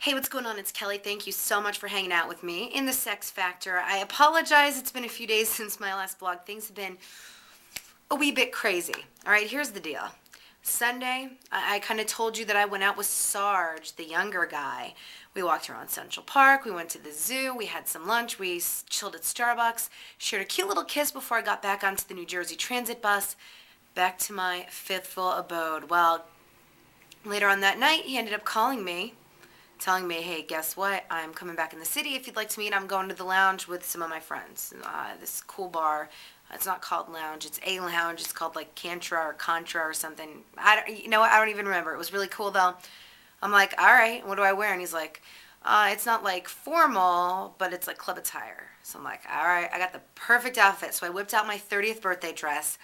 Hey, what's going on? It's Kelly. Thank you so much for hanging out with me in the Sex Factor. I apologize. It's been a few days since my last blog. Things have been a wee bit crazy. All right, here's the deal. Sunday, I kind of told you that I went out with Sarge, the younger guy. We walked around Central Park. We went to the zoo. We had some lunch. We chilled at Starbucks. Shared a cute little kiss before I got back onto the New Jersey Transit bus, back to my fitful abode. Well, later on that night, he ended up calling me telling me, hey, guess what? I'm coming back in the city. If you'd like to meet, I'm going to the lounge with some of my friends. This cool bar. It's not called lounge. It's a lounge. It's called like Cantra or Contra or something. You know what? I don't even remember. It was really cool though. I'm like, all right, what do I wear? And he's like, it's not like formal, but it's like club attire. So I'm like, all right, I got the perfect outfit. So I whipped out my 30th birthday dress.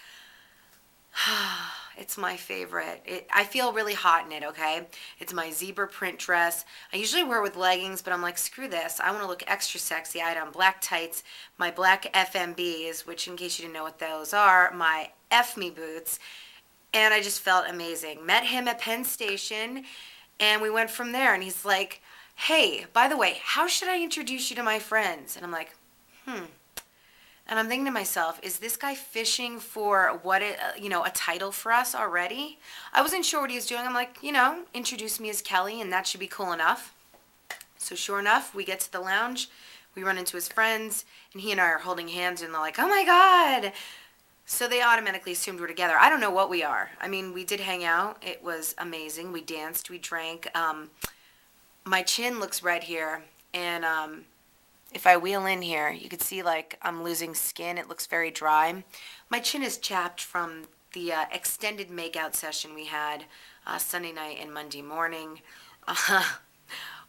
It's my favorite. I feel really hot in it, okay? It's my zebra print dress. I usually wear it with leggings, but I'm like, screw this. I want to look extra sexy. I had on black tights, my black FMBs, which in case you didn't know what those are, my F Me boots, and I just felt amazing. Met him at Penn Station, and we went from there, and he's like, hey, by the way, how should I introduce you to my friends? And I'm like, and I'm thinking to myself, is this guy fishing for a title for us already? I wasn't sure what he was doing. I'm like, introduce me as Kelly, and that should be cool enough. So sure enough, we get to the lounge, we run into his friends, and he and I are holding hands, and they're like, oh my God. So they automatically assumed we're together. I don't know what we are. I mean, we did hang out. It was amazing. We danced, we drank. My chin looks red here, and if I wheel in here, you can see like I'm losing skin. It looks very dry. My chin is chapped from the extended makeout session we had Sunday night and Monday morning. Uh,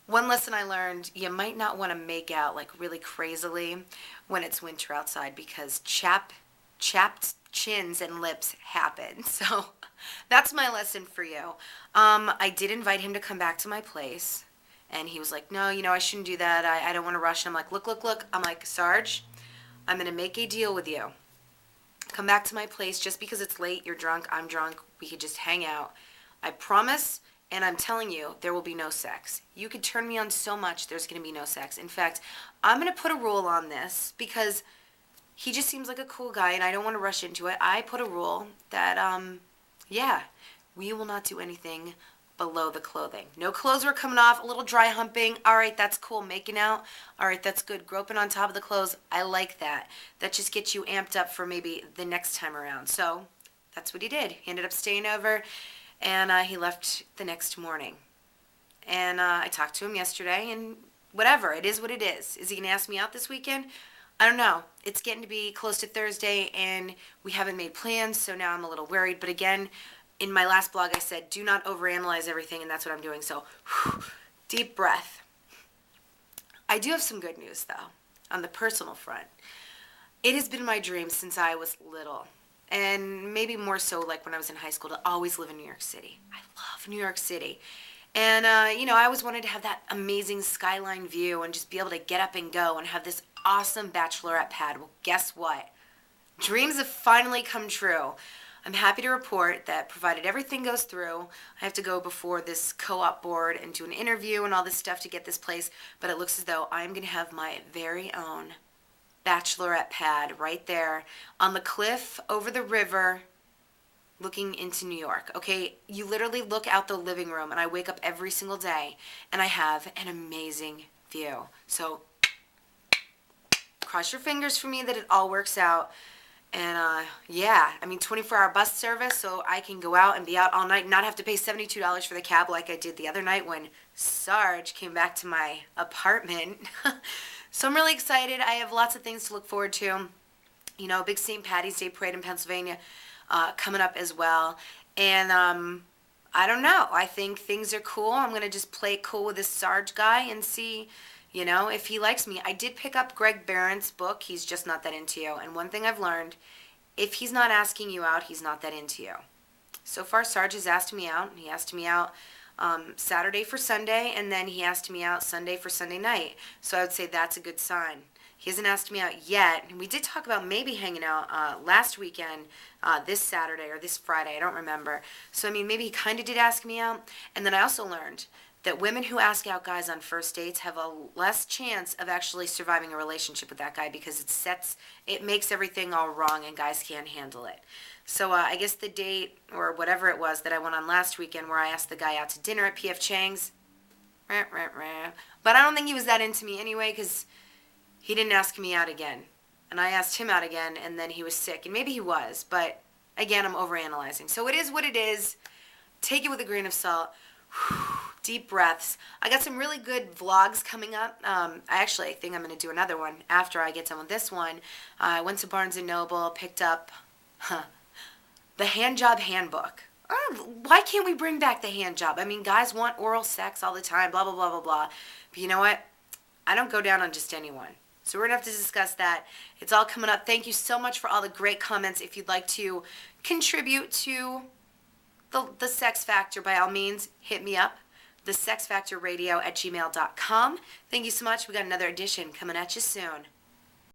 One lesson I learned, you might not want to make out like really crazily when it's winter outside because chapped chins and lips happen. So that's my lesson for you. I did invite him to come back to my place. And he was like, no, I shouldn't do that. I don't want to rush. And I'm like, look. I'm like, Sarge, I'm going to make a deal with you. Come back to my place just because it's late. You're drunk. I'm drunk. We could just hang out. I promise. And I'm telling you, there will be no sex. You could turn me on so much, there's going to be no sex. In fact, I'm going to put a rule on this because he just seems like a cool guy and I don't want to rush into it. I put a rule that, we will not do anything below the clothing. No clothes were coming off, a little dry humping. All right, that's cool. Making out. All right, that's good. Groping on top of the clothes. I like that. That just gets you amped up for maybe the next time around. So that's what he did. He ended up staying over, and he left the next morning. And I talked to him yesterday, and whatever. It is what it is. Is he going to ask me out this weekend? I don't know. It's getting to be close to Thursday, and we haven't made plans, so now I'm a little worried. But again, in my last blog, I said, do not overanalyze everything, and that's what I'm doing. So, deep breath. I do have some good news, though, on the personal front. It has been my dream since I was little, and maybe more so like when I was in high school, to always live in New York City. I love New York City. And, I always wanted to have that amazing skyline view and just be able to get up and go and have this awesome bachelorette pad. Well, guess what? Dreams have finally come true. I'm happy to report that provided everything goes through, I have to go before this co-op board and do an interview and all this stuff to get this place, but it looks as though I'm going to have my very own bachelorette pad right there on the cliff over the river looking into New York. Okay, you literally look out the living room and I wake up every single day and I have an amazing view. So cross your fingers for me that it all works out. And 24-hour bus service, so I can go out and be out all night and not have to pay $72 for the cab like I did the other night when Sarge came back to my apartment. So I'm really excited. I have lots of things to look forward to. Big St. Patty's Day parade in Pennsylvania coming up as well. And I don't know. I think things are cool. I'm going to just play it cool with this Sarge guy and see if he likes me. I did pick up Greg Barron's book, He's Just Not That Into You. And one thing I've learned, if he's not asking you out, he's not that into you. So far, Sarge has asked me out. He asked me out Saturday for Sunday, and then he asked me out Sunday for Sunday night. So I would say that's a good sign. He hasn't asked me out yet. We did talk about maybe hanging out last weekend, this Saturday or this Friday. I don't remember. So, maybe he kind of did ask me out. And then I also learned that women who ask out guys on first dates have a less chance of actually surviving a relationship with that guy because it makes everything all wrong and guys can't handle it. So I guess the date or whatever it was that I went on last weekend where I asked the guy out to dinner at P.F. Chang's, but I don't think he was that into me anyway because he didn't ask me out again. And I asked him out again and then he was sick. And maybe he was, but again, I'm overanalyzing. So it is what it is. Take it with a grain of salt. Deep breaths. I got some really good vlogs coming up. I think I'm going to do another one after I get done with this one. I went to Barnes & Noble, picked up the Hand Job Handbook. Why can't we bring back the hand job? I mean, guys want oral sex all the time, blah, blah, blah, blah, blah. But you know what? I don't go down on just anyone. So we're going to have to discuss that. It's all coming up. Thank you so much for all the great comments. If you'd like to contribute to the Sex Factor, by all means, hit me up. thesexfactorradio@gmail.com. Thank you so much. We got another edition coming at you soon.